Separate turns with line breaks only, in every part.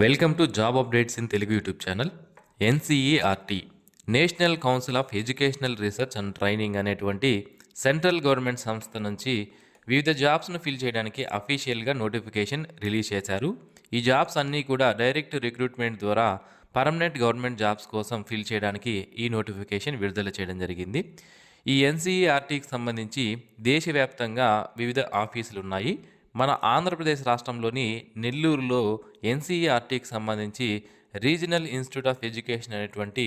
Welcome to job updates in Telugu YouTube channel. NCERT national council of educational research and training అనేటువంటి central government సంస్థ నుంచి వివిధ జాబ్స్ను fill చేయడానికి అఫీషియల్గా నోటిఫికేషన్ రిలీజ్ చేశారు. ఈ జాబ్స్ అన్నీ కూడా డైరెక్ట్ రిక్రూట్మెంట్ ద్వారా పర్మనెంట్ గవర్నమెంట్ జాబ్స్ కోసం ఫిల్ చేయడానికి ఈ నోటిఫికేషన్ విడుదల చేయడం జరిగింది. ఈ ఎన్సీఈఆర్టీకి సంబంధించి దేశవ్యాప్తంగా వివిధ ఆఫీసులు ఉన్నాయి. మన ఆంధ్రప్రదేశ్ రాష్ట్రంలోని నెల్లూరులో ఎన్సీఈఆర్టీకి సంబంధించి రీజనల్ ఇన్స్టిట్యూట్ ఆఫ్ ఎడ్యుకేషన్ అనేటువంటి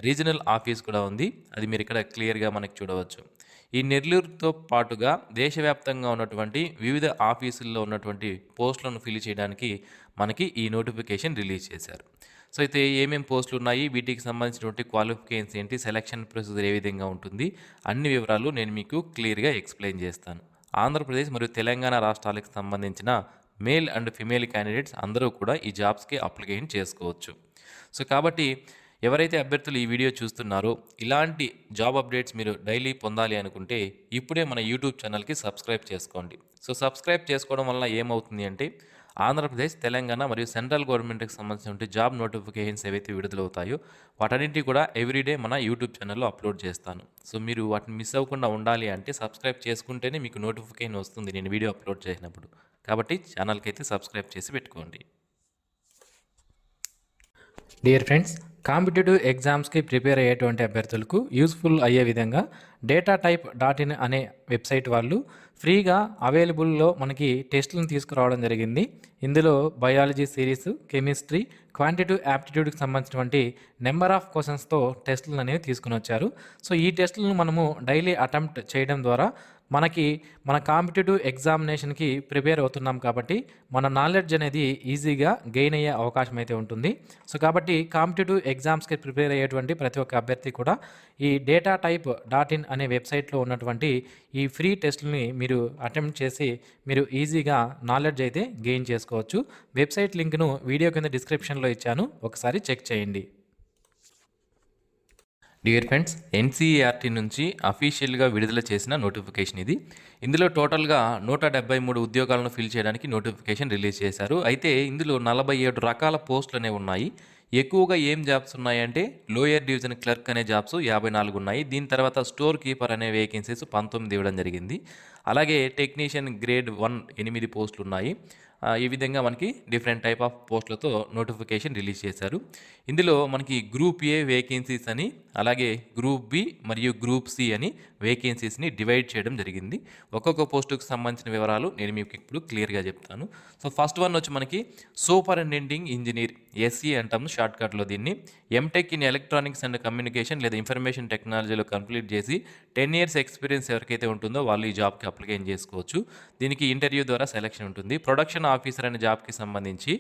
రీజనల్ ఆఫీస్ కూడా ఉంది. అది మీరు ఇక్కడ క్లియర్గా మనకి చూడవచ్చు. ఈ నెల్లూరుతో పాటుగా దేశవ్యాప్తంగా ఉన్నటువంటి వివిధ ఆఫీసుల్లో ఉన్నటువంటి పోస్టులను ఫిల్ చేయడానికి మనకి ఈ నోటిఫికేషన్ రిలీజ్ చేశారు. సో అయితే ఏమేమి పోస్టులు ఉన్నాయి, వీటికి సంబంధించినటువంటి క్వాలిఫికేషన్స్ ఏంటి, సెలక్షన్ ప్రొసీజర్ ఏ విధంగా ఉంటుంది, అన్ని వివరాలు నేను మీకు క్లియర్గా ఎక్స్ప్లెయిన్ చేస్తాను. ఆంధ్రప్రదేశ్ మరియు తెలంగాణ రాష్ట్రాలకు సంబంధించిన మేల్ అండ్ ఫిమేల్ క్యాండిడేట్స్ అందరూ కూడా ఈ జాబ్స్కి అప్లికేషన్ చేసుకోవచ్చు. సో కాబట్టి ఎవరైతే అభ్యర్థులు ఈ వీడియో చూస్తున్నారో ఇలాంటి జాబ్ అప్డేట్స్ మీరు డైలీ పొందాలి అనుకుంటే ఇప్పుడే మన యూట్యూబ్ ఛానల్కి సబ్స్క్రైబ్ చేసుకోండి. సో సబ్స్క్రైబ్ చేసుకోవడం వల్ల ఏమవుతుంది అంటే ఆంధ్రప్రదేశ్, తెలంగాణ మరియు సెంట్రల్ గవర్నమెంట్కి సంబంధించిన జాబ్ నోటిఫికేషన్స్ ఏవైతే విడుదలవుతాయో వాటన్నింటి కూడా ఎవ్రీడే మన యూట్యూబ్ ఛానల్లో అప్లోడ్ చేస్తాను. సో మీరు వాటిని మిస్ అవ్వకుండా ఉండాలి అంటే సబ్స్క్రైబ్ చేసుకుంటేనే మీకు నోటిఫికేషన్ వస్తుంది నేను వీడియో అప్లోడ్ చేసినప్పుడు. కాబట్టి ఛానల్కి అయితే సబ్స్క్రైబ్ చేసి పెట్టుకోండి.
డియర్ ఫ్రెండ్స్, కాంపిటేటివ్ ఎగ్జామ్స్కి ప్రిపేర్ అయ్యేటువంటి అభ్యర్థులకు యూస్ఫుల్ అయ్యే విధంగా datatype.in అనే వెబ్సైట్ వాళ్ళు ఫ్రీగా అవైలబుల్లో మనకి టెస్టులను తీసుకురావడం జరిగింది. ఇందులో బయాలజీ సిరీస్, కెమిస్ట్రీ, క్వాంటిటివ్ యాప్టిట్యూడ్కి సంబంధించినటువంటి నెంబర్ ఆఫ్ క్వశ్చన్స్తో టెస్టులను అనేవి తీసుకుని వచ్చారు. సో ఈ టెస్టులను మనము డైలీ అటెంప్ట్ చేయడం ద్వారా మన కాంపిటేటివ్ ఎగ్జామినేషన్కి ప్రిపేర్ అవుతున్నాం కాబట్టి మన నాలెడ్జ్ అనేది ఈజీగా గెయిన్ అయ్యే అవకాశం అయితే ఉంటుంది. సో కాబట్టి కాంపిటేటివ్ ఎగ్జామ్స్కి ప్రిపేర్ అయ్యేటువంటి ప్రతి ఒక్క అభ్యర్థి కూడా ఈ datatype.in అనే వెబ్సైట్లో ఉన్నటువంటి ఈ ఫ్రీ టెస్ట్ని మీరు అటెంప్ట్ చేసి మీరు ఈజీగా నాలెడ్జ్ అయితే గెయిన్ చేసుకోవచ్చు. వెబ్సైట్ లింక్ను వీడియో కింద డిస్క్రిప్షన్లో ఇచ్చాను, ఒకసారి చెక్ చేయండి.
డియర్ ఫ్రెండ్స్, ఎన్సీఈఆర్టీ నుంచి అఫీషియల్గా విడుదల చేసిన నోటిఫికేషన్ ఇది. ఇందులో టోటల్గా 173 ఉద్యోగాలను ఫిల్ చేయడానికి నోటిఫికేషన్ రిలీజ్ చేశారు. అయితే ఇందులో 47 రకాల పోస్టులు అనేవి ఉన్నాయి. ఎక్కువగా ఏం జాబ్స్ ఉన్నాయంటే లోయర్ డివిజన్ క్లర్క్ అనే జాబ్స్ 54 ఉన్నాయి. దీని తర్వాత స్టోర్ కీపర్ అనే వేకెన్సీస్ 19 ఇవ్వడం జరిగింది. అలాగే టెక్నీషియన్ గ్రేడ్ 1 8 పోస్టులు ఉన్నాయి. ఈ విధంగా మనకి డిఫరెంట్ టైప్ ఆఫ్ పోస్టులతో నోటిఫికేషన్ రిలీజ్ చేశారు. ఇందులో మనకి గ్రూప్ ఏ వేకెన్సీస్ అని, అలాగే గ్రూప్ బి మరియు గ్రూప్ సి అని వేకెన్సీస్ని డివైడ్ చేయడం జరిగింది. ఒక్కొక్క పోస్టుకు సంబంధించిన వివరాలు నేను మీకు ఇప్పుడు క్లియర్గా చెప్తాను. సో ఫస్ట్ వన్ వచ్చి మనకి సూపరింటెండింగ్ ఇంజనీర్, ఎస్ఈ అంటాము షార్ట్కట్లో దీన్ని. MTech in electronics and communication లేదా ఇన్ఫర్మేషన్ టెక్నాలజీలో కంప్లీట్ చేసి 10 years ఎక్స్పీరియన్స్ ఎవరికైతే ఉంటుందో వాళ్ళు ఈ జాబ్కి అప్లికేషన్ చేసుకోవచ్చు. దీనికి ఇంటర్వ్యూ ద్వారా సెలక్షన్ ఉంటుంది. ప్రొడక్షన్ ఆఫీసర్ అనే జాబ్కి సంబంధించి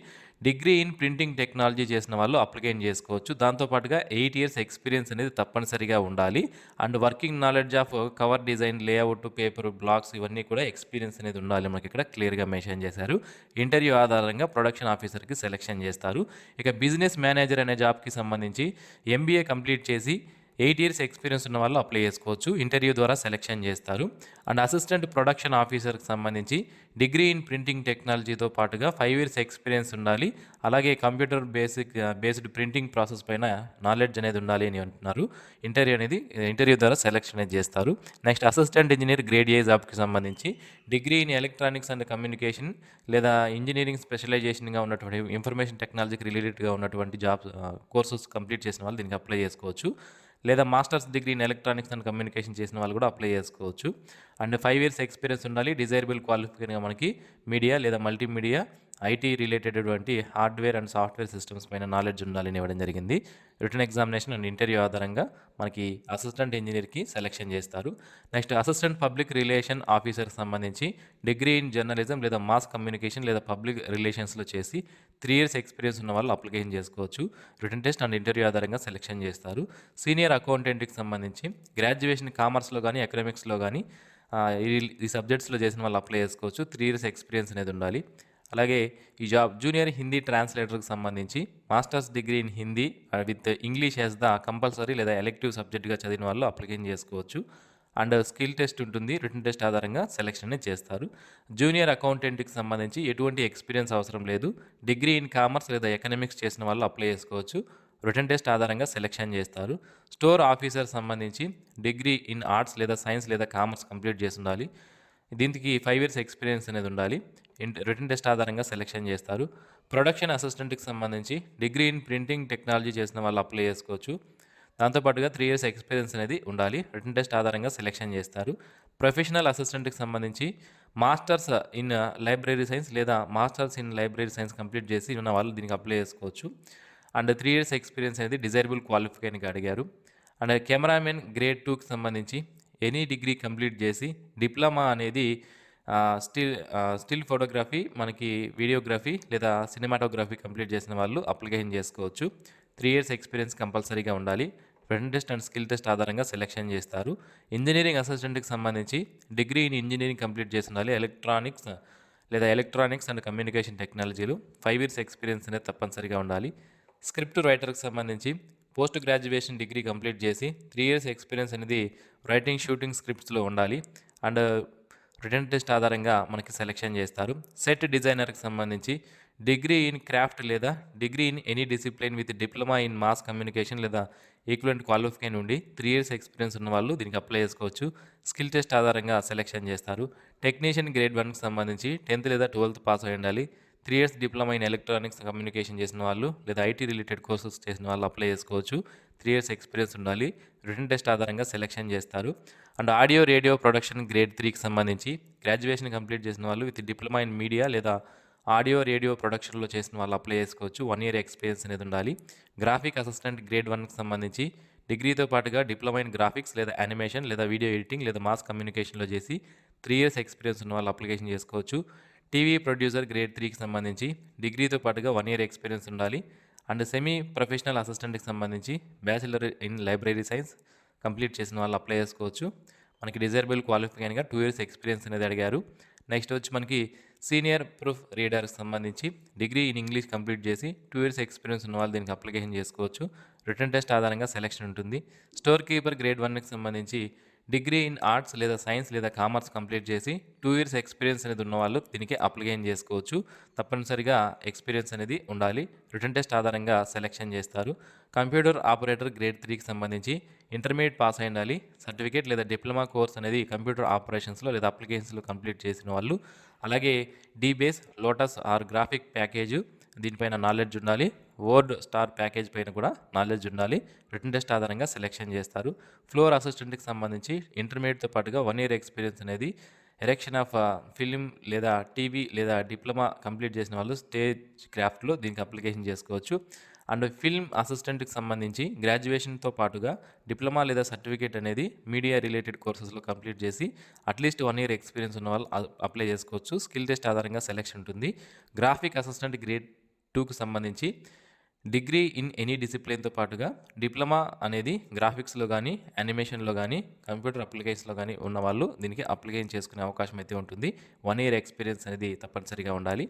డిగ్రీ ఇన్ ప్రింటింగ్ టెక్నాలజీ చేసిన వాళ్ళు అప్లికేషన్ చేసుకోవచ్చు. దాంతోపాటుగా 8 years ఎక్స్పీరియన్స్ అనేది తప్పనిసరిగా ఉండాలి. And working knowledge of cover design, layout, paper, blocks ఇవన్నీ కూడా ఎక్స్పీరియన్స్ అనేది ఉండాలి. మనకి ఇక్కడ క్లియర్గా మెన్షన్ చేశారు. ఇంటర్వ్యూ ఆధారంగా ప్రొడక్షన్ ఆఫీసర్కి సెలక్షన్ చేస్తారు. ఇక బిజినెస్ మేనేజర్ అనే జాబ్కి సంబంధించి ఎంబీఏ కంప్లీట్ చేసి 8 years ఎక్స్పీరియన్స్ ఉన్న వాళ్ళు అప్లై చేసుకోవచ్చు. ఇంటర్వ్యూ ద్వారా సెలెక్షన్ చేస్తారు. అండ్ అసిస్టెంట్ ప్రొడక్షన్ ఆఫీసర్కి సంబంధించి డిగ్రీ ఇన్ ప్రింటింగ్ టెక్నాలజీతో పాటుగా 5 years ఎక్స్పీరియన్స్ ఉండాలి. అలాగే కంప్యూటర్ బేస్డ్ ప్రింటింగ్ ప్రాసెస్ పైన నాలెడ్జ్ అనేది ఉండాలి అని అంటున్నారు. ఇంటర్వ్యూ ద్వారా సెలెక్షన్ అనేది చేస్తారు. Next assistant engineer grade A జాబ్కి సంబంధించి degree in electronics and communication లేదా ఇంజనీరింగ్ స్పెషలైజేషన్గా ఉన్నటువంటి ఇన్ఫర్మేషన్ టెక్నాలజీకి రిలేటెడ్గా ఉన్నటువంటి జాబ్స్ కోర్సెస్ కంప్లీట్ చేసిన వాళ్ళు దీనికి అప్లై చేసుకోవచ్చు. లేదా masters degree in electronics and communication చేసిన వాళ్ళు కూడా అప్లై చేసుకోవచ్చు. అండ్ 5 years ఎక్స్పీరియన్స్ ఉండాలి. డిజైరబుల్ క్వాలిఫికేషన్గా మనకి మీడియా లేదా multimedia, IT related hardware and software systems పైన నాలెడ్జ్ ఉండాలని ఇవ్వడం జరిగింది. రిటర్న్ ఎగ్జామినేషన్ అండ్ ఇంటర్వ్యూ ఆధారంగా మనకి అసిస్టెంట్ ఇంజనీర్కి సెలెక్షన్ చేస్తారు. నెక్స్ట్ అసిస్టెంట్ పబ్లిక్ రిలేషన్ ఆఫీసర్కి సంబంధించి డిగ్రీ ఇన్ జర్నలిజం లేదా మాస్ కమ్యూనికేషన్ లేదా పబ్లిక్ రిలేషన్స్లో చేసి 3 years ఎక్స్పీరియన్స్ ఉన్న వాళ్ళు అప్లికేషన్ చేసుకోవచ్చు. రిటర్న్ టెస్ట్ అండ్ ఇంటర్వ్యూ ఆధారంగా సెలెక్షన్ చేస్తారు. సీనియర్ అకౌంటెంట్కి సంబంధించి గ్రాడ్యుయేషన్ కామర్స్లో కానీ ఎకనామిక్స్లో కానీ ఈ సబ్జెక్ట్స్లో చేసిన వాళ్ళు అప్లై చేసుకోవచ్చు. 3 years ఎక్స్పీరియన్స్ అనేది ఉండాలి. అలాగే ఈ జాబ్ జూనియర్ హిందీ ట్రాన్స్లేటర్కి సంబంధించి masters degree in Hindi with English as the compulsory లేదా ఎలెక్టివ్ సబ్జెక్ట్గా చదివిన వాళ్ళు అప్లికేషన్ చేసుకోవచ్చు. అండ్ స్కిల్ టెస్ట్ ఉంటుంది. రిటన్ టెస్ట్ ఆధారంగా సెలక్షన్ అనేది చేస్తారు. జూనియర్ అకౌంటెంట్కి సంబంధించి ఎటువంటి ఎక్స్పీరియన్స్ అవసరం లేదు. డిగ్రీ ఇన్ కామర్స్ లేదా ఎకనామిక్స్ చేసిన వాళ్ళు అప్లై చేసుకోవచ్చు. రిటన్ టెస్ట్ ఆధారంగా సెలక్షన్ చేస్తారు. స్టోర్ ఆఫీసర్ సంబంధించి డిగ్రీ ఇన్ ఆర్ట్స్ లేదా సైన్స్ లేదా కామర్స్ కంప్లీట్ చేసి ఉండాలి. దీనికి 5 ఇయర్స్ ఎక్స్పీరియన్స్ అనేది ఉండాలి. రిటన్ టెస్ట్ ఆధారంగా సెలక్షన్ చేస్తారు. ప్రొడక్షన్ అసిస్టెంట్కి సంబంధించి డిగ్రీ ఇన్ ప్రింటింగ్ టెక్నాలజీ చేసిన వాళ్ళు అప్లై చేసుకోవచ్చు. దాంతోపాటుగా 3 ఇయర్స్ ఎక్స్పీరియన్స్ అనేది ఉండాలి. రిటన్ టెస్ట్ ఆధారంగా సెలక్షన్ చేస్తారు. ప్రొఫెషనల్ అసిస్టెంట్కి సంబంధించి మాస్టర్స్ ఇన్ లైబ్రరీ సైన్స్ లేదా masters in library science complete చేసి ఉన్న వాళ్ళు దీనికి అప్లై చేసుకోవచ్చు. అండ్ 3 ఇయర్స్ ఎక్స్పీరియన్స్ అనేది డిజైరబుల్ క్వాలిఫికేషన్కి అడిగారు. అండ్ కెమెరామెన్ గ్రేడ్ 2కి సంబంధించి ఎనీ డిగ్రీ కంప్లీట్ చేసి డిప్లొమా అనేది స్టిల్ ఫోటోగ్రఫీ, మనకి వీడియోగ్రఫీ లేదా సినిమాటోగ్రఫీ కంప్లీట్ చేసిన వాళ్ళు అప్లికేషన్ చేసుకోవచ్చు. 3 ఇయర్స్ ఎక్స్పీరియన్స్ కంపల్సరీగా ఉండాలి. Written test and skill test ఆధారంగా సెలక్షన్ చేస్తారు. ఇంజనీరింగ్ అసిస్టెంట్కి సంబంధించి డిగ్రీ ఇన్ ఇంజనీరింగ్ కంప్లీట్ చేసి ఉండాలి. ఎలక్ట్రానిక్స్ అండ్ కమ్యూనికేషన్ టెక్నాలజీలు 5 ఇయర్స్ ఎక్స్పీరియన్స్ అనేది తప్పనిసరిగా ఉండాలి. స్క్రిప్ట్ రైటర్కి సంబంధించి పోస్ట్ గ్రాడ్యుయేషన్ డిగ్రీ కంప్లీట్ చేసి 3 ఇయర్స్ ఎక్స్పీరియన్స్ అనేది రైటింగ్, షూటింగ్ స్క్రిప్ట్స్లో ఉండాలి. అండ్ రిటన్ టెస్ట్ ఆధారంగా మనకి సెలెక్షన్ చేస్తారు. సెట్ డిజైనర్కి సంబంధించి డిగ్రీ ఇన్ క్రాఫ్ట్ లేదా degree in any discipline with diploma in mass communication లేదా ఈక్వలెంట్ క్వాలిఫికేషన్ ఉండి 3 ఇయర్స్ ఎక్స్పీరియన్స్ ఉన్న వాళ్ళు దీనికి అప్లై చేసుకోవచ్చు. స్కిల్ టెస్ట్ ఆధారంగా సెలెక్షన్ చేస్తారు. టెక్నీషియన్ గ్రేడ్ 1కి సంబంధించి 10th లేదా 12th పాస్ అయి ఉండాలి. 3 years diploma in electronics communication చేసిన వాళ్ళు లేదా ఐటీ రిలేటెడ్ కోర్సెస్ చేసిన వాళ్ళు అప్లై చేసుకోవచ్చు. 3 ఇయర్స్ ఎక్స్పీరియన్స్ ఉండాలి. రిటన్ టెస్ట్ ఆధారంగా సెలెక్షన్ చేస్తారు. And audio radio production grade 3కి సంబంధించి గ్రాడ్యుయేషన్ కంప్లీట్ చేసిన వాళ్ళు విత్ డిప్లొమా ఇన్ మీడియా లేదా ఆడియో రేడియో ప్రొడక్షన్లో చేసిన వాళ్ళు అప్లై చేసుకోవచ్చు. 1 ఇయర్ ఎక్స్పీరియన్స్ అనేది ఉండాలి. గ్రాఫిక్ అసిస్టెంట్ గ్రేడ్ 1కి సంబంధించి డిగ్రీతో పాటుగా డిప్లొమా ఇన్ గ్రాఫిక్స్ లేదా యానిమేషన్ లేదా వీడియో ఎడిటింగ్ లేదా మాస్ కమ్యూనికేషన్లో చేసి 3 ఇయర్స్ ఎక్స్పీరియన్స్ ఉన్న వాళ్ళు అప్లికేషన్ చేసుకోవచ్చు. టీవీ ప్రొడ్యూసర్ గ్రేడ్ 3కి సంబంధించి డిగ్రీతో పాటుగా 1 ఇయర్ ఎక్స్పీరియన్స్ ఉండాలి. అండ్ సెమీ ప్రొఫెషనల్ అసిస్టెంట్కి సంబంధించి bachelor in library science complete చేసిన వాళ్ళు అప్లై చేసుకోవచ్చు. మనకి డిజైరబుల్ క్వాలిఫికేషన్గా 2 ఇయర్స్ ఎక్స్పీరియన్స్ అనేది అడిగారు. నెక్స్ట్ వచ్చి మనకి సీనియర్ ప్రూఫ్ రీడర్కి సంబంధించి డిగ్రీ ఇన్ ఇంగ్లీష్ కంప్లీట్ చేసి 2 ఇయర్స్ ఎక్స్పీరియన్స్ ఉన్న వాళ్ళు దీనికి అప్లికేషన్ చేసుకోవచ్చు. రిటన్ టెస్ట్ ఆధారంగా సెలెక్షన్ ఉంటుంది. స్టోర్ కీపర్ గ్రేడ్ 1కి సంబంధించి డిగ్రీ ఇన్ ఆర్ట్స్ లేదా సైన్స్ లేదా కామర్స్ కంప్లీట్ చేసి 2 ఇయర్స్ ఎక్స్పీరియన్స్ అనేది ఉన్న వాళ్ళు దీనికి అప్లికేషన్ చేసుకోవచ్చు. తప్పనిసరిగా ఎక్స్పీరియన్స్ అనేది ఉండాలి. రిటన్ టెస్ట్ ఆధారంగా సెలెక్షన్ చేస్తారు. కంప్యూటర్ ఆపరేటర్ గ్రేడ్ 3కి సంబంధించి ఇంటర్మీడియట్ పాస్ అయి ఉండాలి. సర్టిఫికేట్ లేదా డిప్లొమా కోర్స్ అనేది కంప్యూటర్ ఆపరేషన్స్లో లేదా అప్లికేషన్స్లో కంప్లీట్ చేసిన వాళ్ళు, అలాగే డీబేస్, లోటస్ ఆర్ గ్రాఫిక్ ప్యాకేజ్ దీనిపైన నాలెడ్జ్ ఉండాలి. వర్డ్ స్టార్ ప్యాకేజ్ పైన కూడా నాలెడ్జ్ ఉండాలి. రిటన్ టెస్ట్ ఆధారంగా సెలెక్షన్ చేస్తారు. ఫ్లోర్ అసిస్టెంట్కి సంబంధించి ఇంటర్మీడియట్తో పాటుగా 1 ఇయర్ ఎక్స్పీరియన్స్ అనేది ఎరెక్షన్ ఆఫ్ ఫిలిం లేదా టీవీ లేదా డిప్లొమా కంప్లీట్ చేసిన వాళ్ళు స్టేజ్ క్రాఫ్ట్లో దీనికి అప్లికేషన్ చేసుకోవచ్చు. అండ్ ఫిల్మ్ అసిస్టెంట్కి సంబంధించి గ్రాడ్యుయేషన్తో పాటుగా డిప్లొమా లేదా సర్టిఫికేట్ అనేది మీడియా రిలేటెడ్ కోర్సెస్లో కంప్లీట్ చేసి అట్లీస్ట్ 1 ఇయర్ ఎక్స్పీరియన్స్ ఉన్న వాళ్ళు అప్లై చేసుకోవచ్చు. స్కిల్ టెస్ట్ ఆధారంగా సెలెక్షన్ ఉంటుంది. గ్రాఫిక్ అసిస్టెంట్ గ్రేడ్ 2కి సంబంధించి డిగ్రీ ఇన్ ఎనీ డిసిప్లిన్తో పాటుగా డిప్లొమా అనేది గ్రాఫిక్స్లో కానీ యానిమేషన్లో కానీ కంప్యూటర్ అప్లికేషన్లో కానీ ఉన్న వాళ్ళు దీనికి అప్లికేషన్ చేసుకునే అవకాశం అయితే ఉంటుంది. 1 ఇయర్ ఎక్స్పీరియన్స్ అనేది తప్పనిసరిగా ఉండాలి.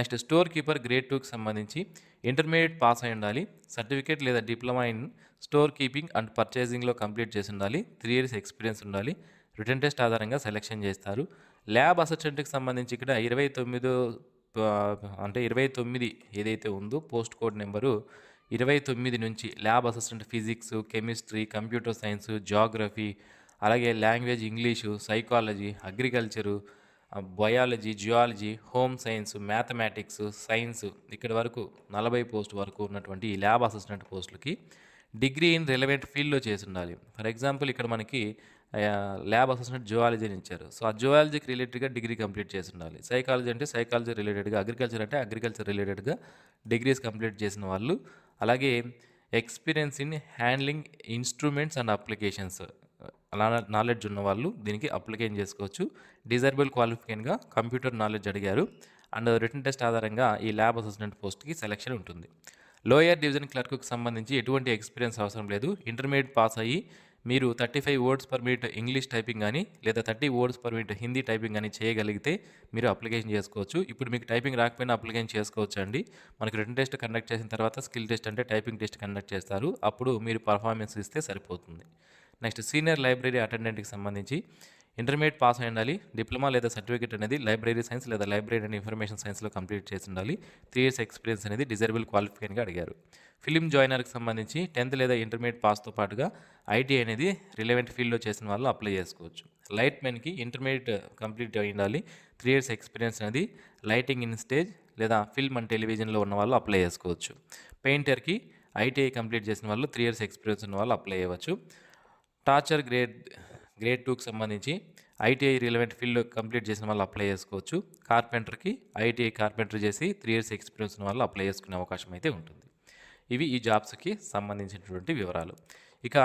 నెక్స్ట్ స్టోర్ కీపర్ గ్రేడ్ 2కి సంబంధించి ఇంటర్మీడియట్ పాస్ అయి ఉండాలి. సర్టిఫికేట్ లేదా diploma in store keeping and పర్చేసింగ్లో కంప్లీట్ చేసి ఉండాలి. 3 ఇయర్స్ ఎక్స్పీరియన్స్ ఉండాలి. రిటన్ టెస్ట్ ఆధారంగా సెలెక్షన్ చేస్తారు. ల్యాబ్ అసిస్టెంట్కి సంబంధించి ఇక్కడ 29 ఏదైతే ఉందో పోస్ట్ కోడ్ నెంబరు 29 నుంచి lab assistant physics, chemistry, computer science, geography, అలాగే language English, psychology, agriculture, biology, geology, home science, mathematics, science ఇక్కడి వరకు 40 పోస్ట్ వరకు ఉన్నటువంటి ఈ ల్యాబ్ అసిస్టెంట్ పోస్టులకి డిగ్రీ ఇన్ రిలవెంట్ ఫీల్డ్లో చేసి ఉండాలి. ఫర్ ఎగ్జాంపుల్ ఇక్కడ మనకి ల్యాబ్ అసిస్టెంట్ జియాలజీని ఇచ్చారు. సో ఆ జియాలజీకి రిలేటెడ్గా డిగ్రీ కంప్లీట్ చేసి ఉండాలి. సైకాలజీ అంటే సైకాలజీ రిలేటెడ్గా, అగ్రికల్చర్ అంటే అగ్రికల్చర్ రిలేటెడ్గా డిగ్రీస్ కంప్లీట్ చేసిన వాళ్ళు, అలాగే experience in handling instruments and applications అలా నాలెడ్జ్ ఉన్న వాళ్ళు దీనికి అప్లికేషన్ చేసుకోవచ్చు. డిజైరబుల్ క్వాలిఫికేషన్గా కంప్యూటర్ నాలెడ్జ్ అడిగారు. అండ్ రిటన్ టెస్ట్ ఆధారంగా ఈ ల్యాబ్ అసిస్టెంట్ పోస్ట్కి సెలెక్షన్ ఉంటుంది. లోయర్ డివిజన్ క్లర్క్కి సంబంధించి ఎటువంటి ఎక్స్పీరియన్స్ అవసరం లేదు. ఇంటర్మీడియట్ పాస్ అయ్యి మీరు 35 words per minute English typing కానీ లేదా 30 words per minute Hindi typing కానీ చేయగలిగితే మీరు అప్లికేషన్ చేసుకోవచ్చు. ఇప్పుడు మీకు టైపింగ్ రాకపోయినా అప్లికేషన్ చేసుకోవచ్చు అండి. మనకి రిటన్ టెస్ట్ కండక్ట్ చేసిన తర్వాత స్కిల్ టెస్ట్ అంటే టైపింగ్ టెస్ట్ కండక్ట్ చేస్తారు. అప్పుడు మీరు పర్ఫార్మెన్స్ ఇస్తే సరిపోతుంది. నెక్స్ట్ సీనియర్ లైబ్రరీ అటెండెంట్కి సంబంధించి ఇంటర్మీడియట్ పాస్ అయి ఉండాలి. డిప్లొమా లేదా సర్టిఫికేట్ అనేది లైబ్రరీ సైన్స్ లేదా లైబ్రరీ అండ్ ఇన్ఫర్మేషన్ సైన్స్లో కంప్లీట్ చేసి ఉండాలి. 3 years ఎక్స్పీరియన్స్ అనేది డిజైరబుల్ క్వాలిఫికేషన్గా అడిగారు. ఫిలిం జాయినర్కి సంబంధించి 10th లేదా ఇంటర్మీడియట్ పాస్తో పాటుగా ఐటీఐ అనేది రిలవెంట్ ఫీల్డ్లో చేసిన వాళ్ళు అప్లై చేసుకోవచ్చు. లైట్ మెన్కి ఇంటర్మీడియట్ కంప్లీట్ అయి ఉండాలి. 3 years ఎక్స్పీరియన్స్ అనేది లైటింగ్ ఇన్ స్టేజ్ లేదా ఫిల్మ్ అండ్ టెలివిజన్లో ఉన్న వాళ్ళు అప్లై చేసుకోవచ్చు. పెయింటర్కి ఐటీఐ కంప్లీట్ చేసిన వాళ్ళు 3 years ఎక్స్పీరియన్స్ ఉన్న వాళ్ళు అప్లై చేయవచ్చు. టార్చర్ గ్రేడ్ 2కి సంబంధించి ఐటీఐ రిలవెంట్ ఫీల్డ్ కంప్లీట్ చేసిన వాళ్ళు అప్లై చేసుకోవచ్చు. కార్పెంటర్కి ఐటీఐ కార్పెంటర్ చేసి 3 years ఎక్స్పీరియన్స్ ఉన్న వాళ్ళు అప్లై చేసుకునే అవకాశం అయితే ఉంటుంది. ఇవి ఈ జాబ్స్కి సంబంధించినటువంటి వివరాలు. ఇక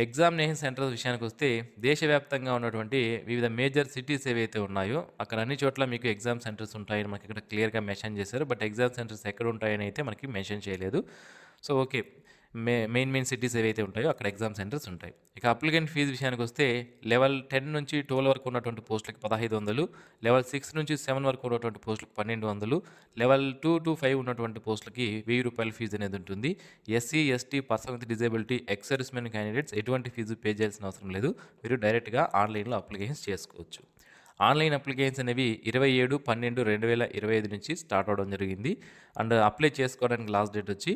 ఎగ్జామినేషన్ సెంటర్స్ విషయానికి వస్తే దేశవ్యాప్తంగా ఉన్నటువంటి వివిధ మేజర్ సిటీస్ ఏవైతే ఉన్నాయో అక్కడ అన్ని చోట్ల మీకు ఎగ్జామ్ సెంటర్స్ ఉంటాయని మనకి ఇక్కడ క్లియర్గా మెన్షన్ చేశారు. బట్ ఎగ్జామ్ సెంటర్స్ ఎక్కడ ఉంటాయని అయితే మనకి మెన్షన్ చేయలేదు. సో ఓకే, మెయిన్ సిటీస్ ఏవైతే ఉంటాయో అక్కడ ఎగ్జామ్ సెంటర్స్ ఉంటాయి. ఇక అప్లికెంట్ ఫీజు విషయానికి వస్తే లెవెల్ 10 నుంచి 12 వరకు ఉన్నటువంటి పోస్టులకి 1500, లెవెల్ 6 నుంచి 7 వరకు ఉన్నటువంటి పోస్టులకు 1200, లెవెల్ 2 to 5 ఉన్నటువంటి పోస్టులకి 1000 రూపాయల ఫీజు అనేది ఉంటుంది. SC, ST, person with disability, ex servicemen candidates ఎటువంటి ఫీజు పే చేయాల్సిన అవసరం లేదు. మీరు డైరెక్ట్గా ఆన్లైన్లో అప్లికేషన్స్ చేసుకోవచ్చు. ఆన్లైన్ అప్లికేషన్స్ అనేవి 27/12/2025 నుంచి స్టార్ట్ అవడం జరిగింది. అండ్ అప్లై చేసుకోవడానికి లాస్ట్ డేట్ వచ్చి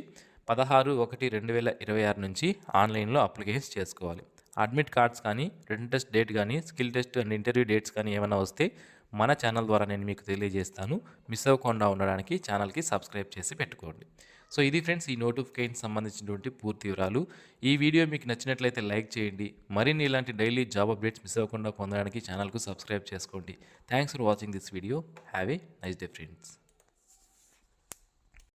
16/1/2026 నుంచి ఆన్లైన్లో అప్లికేషన్స్ చేసుకోవాలి. అడ్మిట్ కార్డ్స్ కానీ, రిటన్ టెస్ట్ డేట్ కానీ, skill test and interview dates కానీ ఏమైనా వస్తే మన ఛానల్ ద్వారా నేను మీకు తెలియజేస్తాను. మిస్ అవ్వకుండా ఉండడానికి ఛానల్కి సబ్స్క్రైబ్ చేసి పెట్టుకోండి. సో ఇది ఫ్రెండ్స్ ఈ నోటిఫికేషన్ సంబంధించినటువంటి పూర్తి వివరాలు. ఈ వీడియో మీకు నచ్చినట్లయితే లైక్ చేయండి. మరిన్ని ఇలాంటి డైలీ జాబ్ అప్డేట్స్ మిస్ అవ్వకుండా పొందడానికి ఛానల్కు సబ్స్క్రైబ్ చేసుకోండి. Thanks for watching this video. Have a nice day friends.